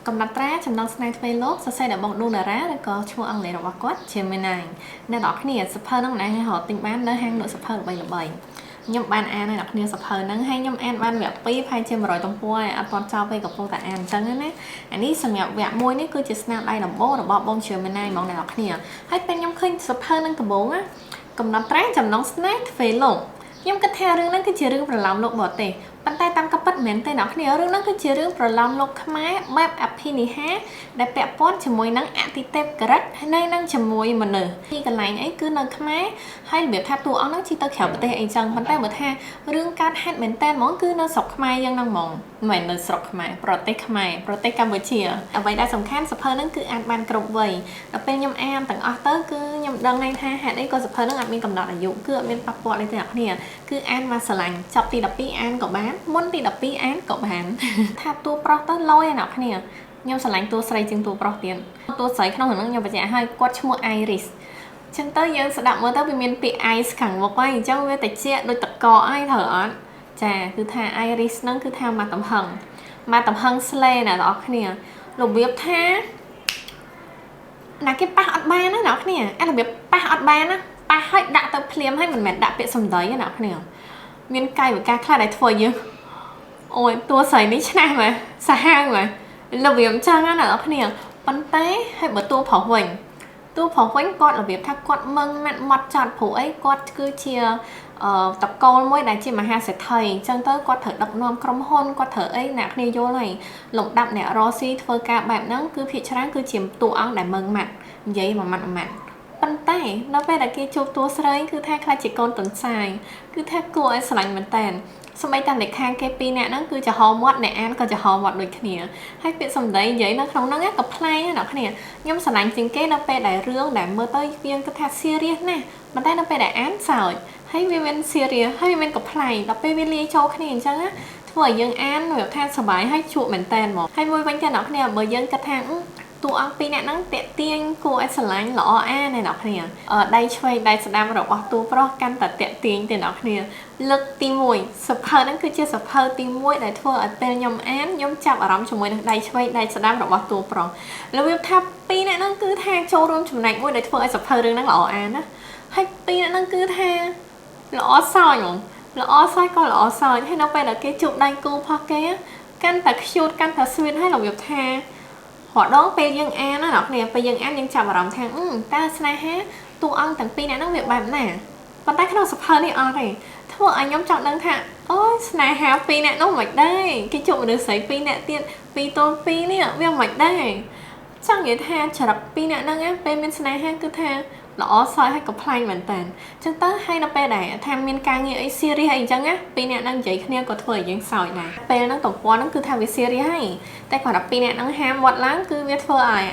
កំណត់ត្រាចំណងស្នេហ៍ទ្វេលោកសរសេរដោយបងឌូតារ៉ាឬក៏ឈ្មោះអង់គ្លេសរបស់គាត់ Gemini អ្នកនរគ្នាសភៅហ្នឹងណាហៅទិញបាននៅហាងលក់សភៅល្បីៗខ្ញុំបានអានហើយអ្នកគ្នាសភៅហ្នឹងហើយខ្ញុំអានបានវគ្គ2ប្រហែលជា100ទំព័រហើយអត់ទាន់ចប់ទេកំពុងតែអានអញ្ចឹងណាអានេះសម្រាប់វគ្គ1នេះគឺជាស្នាដៃដំបូងរបស់បង Gemini ហ្មងអ្នកនរគ្នាហើយពេលខ្ញុំឃើញសភៅហ្នឹងដំបូងណាកំណត់ត្រាចំណងស្នេហ៍ទ្វេលោកខ្ញុំគិតថារឿងហ្នឹងគឺជារឿងប្រឡំលោកបរទេសប៉ុន្តែតាមក៏ពិតមែនទេអ្នកគ្នារឿងហ្នឹងគឺជារឿងប្រឡំលោកខ្មែរបែបអភិនិហាដែលពាក់ព័ន្ធជាមួយនឹងអតិទេពក្រិតហើយនឹងជាមួយមនុស្សទីកន្លែងអីគឺនៅខ្មែរហើយរបៀបថាតួអង្គហ្នឹងជិះទៅក្រៅប្រទេសអីចឹងប៉ុន្តែបើថារឿងកើតហេតុមែនតើហ្មងគឺនៅស្រុកខ្មែរយ៉ាងហ្នឹងហ្មងមិននៅស្រុកខ្មែរប្រទេសកម្ពុជាអ្វីដែលសំខាន់សភៅហ្នឹងគឺអានបានគ្រប់វ័យដល់ពេលខ្ញុំអានទាំងអស់ទៅគឺខ្ញុំដឹងថាហេតុអីក៏សភៅហ្នឹងអត់មានកំណត់អាយុគឺអត់មានប៉ះពាល់អីទេអ្នកគ្នាគឺអានមកស្រឡាញ់ចប់ទី12អានក៏បានមុនទី12អានក៏បានថាតួប្រុសទៅលយអ្នកគ្នាខ្ញុំស្រឡាញ់តួស្រីជាងតួប្រុសទៀតតួស្រីក្នុងរឿងខ្ញុំបញ្ជាក់ឲ្យគាត់ឈ្មោះ Iris ចឹងទៅយើងស្ដាប់មើលទៅវាមានពាក្យ ice ខាងមុខហើយអញ្ចឹងវាតិចដូចតកកអីត្រូវអត់ចាគឺថា Iris ហ្នឹងគឺថាមកតំហឹងស្លេណាអ្នកគ្នារបៀបថាណាគេប៉ះអត់បានណាអ្នកគ្នាអារបៀបប៉ះអត់បានណាប៉ះឲ្យដាក់ទៅភ្លាមឲ្យមិនមែនដាក់ពាក្យសម្ដីណាអ្នកគ្នាមានកាយវិការខ្លះដែលធ្វើយើងអូយតួស្រីនេះឆ្នះមកសាហាវមករបៀបចឹងណាអ្នកគ្នាប៉ុន្តែឲ្យបើតួប្រុសវិញគាត់របៀបថាគាត់មឹងម៉ាត់ម៉ត់ចត់ព្រោះអីគាត់គឺជាតកូលមួយដែលជាមហាសេដ្ឋីអញ្ចឹងទៅគាត់ត្រូវដឹកនាំក្រុមហ៊ុនគាត់ត្រូវអីអ្នកគ្នាយល់ហើយលំដាប់អ្នករស់ស៊ីធ្វើការបែបហ្នឹងគឺភាគច្រើនគឺជាតួអង្គដែលមឹងម៉ាត់និយាយមួយម៉ាត់ប៉ុន្តែនៅពេលដែលគេជួបតួស្រីគឺថាខ្លាចជាកូនទន្សាយគឺថាគួរឲ្យស្រឡាញ់មែនតើសម្បីតែអ្នកខាងគេពីរនាក់ហ្នឹងគឺចំហមាត់អ្នកអានក៏ចំហមាត់ដូចគ្នាហើយពាក្យសម្ដីនិយាយនៅក្នុងហ្នឹងក៏ប្លែកណាអ្នកគ្នាខ្ញុំស្រឡាញ់ជាងគេនៅពេលដែលរឿងដែលមើលទៅវាគិតថា serious ណាស់ប៉ុន្តែនៅពេលដែលអានសើចហើយវាមាន serious ហើយវាមានក៏ប្លែកដល់ពេលវាលាយចូលគ្នាអញ្ចឹងណាធ្វើឲ្យយើងអានវាថាសប្បាយហើយជក់មែនតើហ្មងហើយមួយវិញតែអ្នកគ្នាបើយើងគិតថាតួអង្គពីរនាក់ហ្នឹងតាក់ទាញគួរឲ្យស្រឡាញ់ល្អអានអ្នកគ្នាដៃឆ្វេងដៃស្ដាំរបស់តួប្រុសកាន់តែតាក់ទាញទៅអ្នកគ្នាលើកទី1សភៅហ្នឹងគឺជាសភៅទី1ដែលធ្វើឲ្យពេលខ្ញុំអានខ្ញុំចាប់អារម្មណ៍ជាមួយនឹងដៃឆ្វេងដៃស្ដាំរបស់តួប្រុសរបៀបថាពីរនាក់ហ្នឹងគឺថាចូលរួមចំណែកមួយដែលធ្វើឲ្យសភៅរឿងហ្នឹងល្អអានណាហើយពីរនាក់ហ្នឹងគឺថាល្អសើចហ្មងល្អសើចក៏ល្អសើចហើយនៅពេលដែលគេជួបដៃគូរបស់គេកាន់តែ cute កាន់តែ sweet ហើយរបៀបថារដងពេលយើងអានណាអ្នកគ្នាពេលយើងអានយើងចាប់អារម្មណ៍ថាតើស្នេហាតួអង្គទាំងពីរនាក់ហ្នឹងវាបែបណាប៉ុន្តែក្នុងសភៅនេះអត់ទេធ្វើឲ្យខ្ញុំចង់ដឹងថាអូយស្នេហាពីរនាក់នោះមិនដែរគេជួបមនុស្សស្រីពីរនាក់ទៀតពីរទល់ពីរនេះវាមិនដែរចង់និយាយថាចរិតពីរនាក់ហ្នឹងពេលមានស្នេហាគឺថាល្អសើចហើយក៏ប្លែកមែនតើអញ្ចឹងទៅហើយនៅពេលដែលថាមានការងារអី serious អីអញ្ចឹងណាពីរនាក់ហ្នឹងនិយាយគ្នាក៏ធ្វើឲ្យយើងសើចដែរពេលហ្នឹងតំព័ន្ធហ្នឹងគឺថាវា serious ហើយតែគាត់ថាពីរនាក់ហ្នឹងហាមមាត់ឡើងគឺវាធ្វើឲ្យ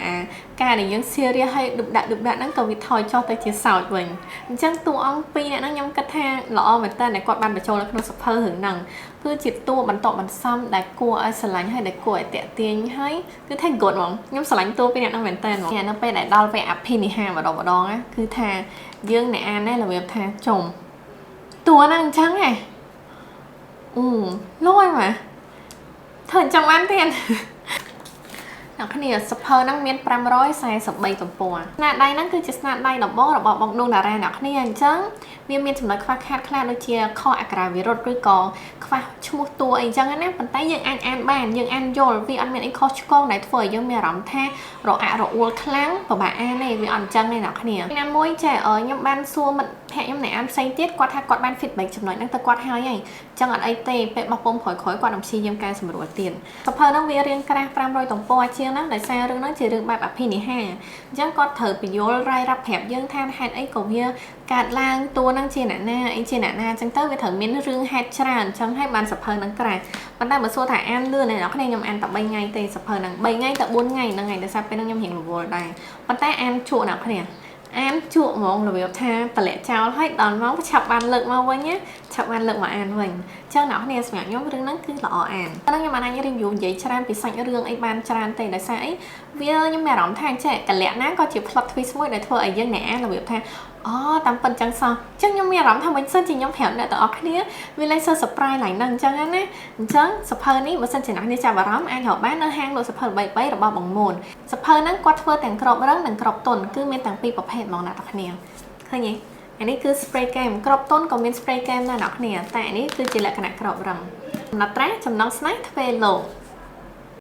ការដែលយើង serious ហើយឌុបដាក់ហ្នឹងក៏វាថយចុះទៅជាសើចវិញអញ្ចឹងតួអង្គពីរនាក់ហ្នឹងខ្ញុំគិតថាល្អមែនតើដែលគាត់បានបញ្ចូលនៅក្នុងសភៅរឿងហ្នឹងគឺជាតួបន្តបន្សំដែលគួរឲ្យស្រឡាញ់ហើយដែលគួរឲ្យតាក់ទាញហើយគឺថា good ហ្មងខ្ញុំស្រឡាញ់តួពីរនាក់ហ្នឹងមែនតើហ្មងនៅពេលដែលដល់ពេលអភិនិហាម្ដងណាគឺថាយើងអ្នកអានដែររបៀបថាចុំតួហ្នឹងអញ្ចឹងហ៎លយមកធ្វើអញ្ចឹងបានទៀតអ្នកគ្នាសភៅហ្នឹងមាន543ទំព័រស្នាដៃហ្នឹងគឺជាស្នាដៃដំបូងរបស់បងឌូតារ៉ាអ្នកគ្នាអញ្ចឹងវាមានចំណុចខ្វះខាតខ្លះដូចជាខុសអក្ខរាវិរុទ្ធឬក៏ខ្វះឈ្មោះតួអីចឹងណាប៉ុន្តែយើងអាចអានបានយើងអានយល់វាអត់មានអីខុសឆ្គងដែលធ្វើឲ្យយើងមានអារម្មណ៍ថារអាក់រអួលខ្លាំងពិបាកអានទេវាអត់អញ្ចឹងទេអ្នកគ្នាណាមួយចេះខ្ញុំបានសួរមិត្តភក្តិខ្ញុំអ្នកអានផ្សេងទៀតគាត់ថាគាត់បាន feedback ចំណុចហ្នឹងទៅគាត់ហើយអញ្ចឹងអត់អីទេពេលបោះពុំក្រោយៗគាត់នឹងព្យាយាមកែសម្រួលទៀតសភៅហ្នឹងវារៀងក្រាស់500ទំព័រជាងហ្នឹងដោយសាររឿងហ្នឹងជារឿងបែបអភិនិហាអញ្ចឹងគាត់ត្រូវបញ្យល់រាយរាប់ប្រាប់យើងថាហេតុអីក៏វាកើតឡើងតួហ្នឹងជាអ្នកណាអីជាអ្នកណាអញ្ចឹងទៅវាត្រូវមានរឿងហេតុច្រើនអញ្ចឹងហើយបានសភៅហ្នឹងក្រាស់ប៉ុន្តែបើសួរថាអានលឿនទេអ្នកគ្នាខ្ញុំអានតែ3ថ្ងៃទេសភៅហ្នឹង3ថ្ងៃទៅ4ថ្ងៃហ្នឹងហើយដោយសារពេលហ្នឹងខ្ញុំរៀងរវល់ដែរប៉ុន្តែអានជក់អ្នកគ្នាអានជក់ហ្មងរបៀបថាតម្លាក់ចោលហើយដល់មកឆាប់បានលើកមកវិញឆាប់បានលើកមកអានវិញអញ្ចឹងអ្នកគ្នាសម្រាប់ខ្ញុំរឿងហ្នឹងគឺល្អអានហ្នឹងខ្ញុំអាច review និយាយច្រើនពីសាច់រឿងអីបានច្រើនទេដោយសារអីវាខ្ញុំមានអារម្មណ៍ថាចេះកលៈណាក៏ជា plot twist មួយដែលធ្វើឲ្យយើងអ្នកអានរបៀបថា តាមពិតចឹងសោះចឹងខ្ញុំមានអារម្មណ៍ថាមិនសិនជាខ្ញុំប្រាប់អ្នកទាំងអស់គ្នាវាលេខ surprise ឡើងហ្នឹងចឹងណាអញ្ចឹងសភៅនេះបើសិនជាអ្នកនេះចាប់អារម្មណ៍អាចរកបាននៅហាងលក់សភៅ3របស់បងមូនសភៅហ្នឹងគាត់ធ្វើទាំងក្របរឹងនិងក្របទន់គឺមានទាំងពីរប្រភេទហ្មងអ្នកទាំងគ្នាឃើញទេអានេះគឺ spray game ក្របទន់ក៏មាន spray game ដែរអ្នកគ្នាតែអានេះគឺជាលក្ខណៈក្របរឹងដំណត្រាចំណងស្នេហ៍ទ្វេលោក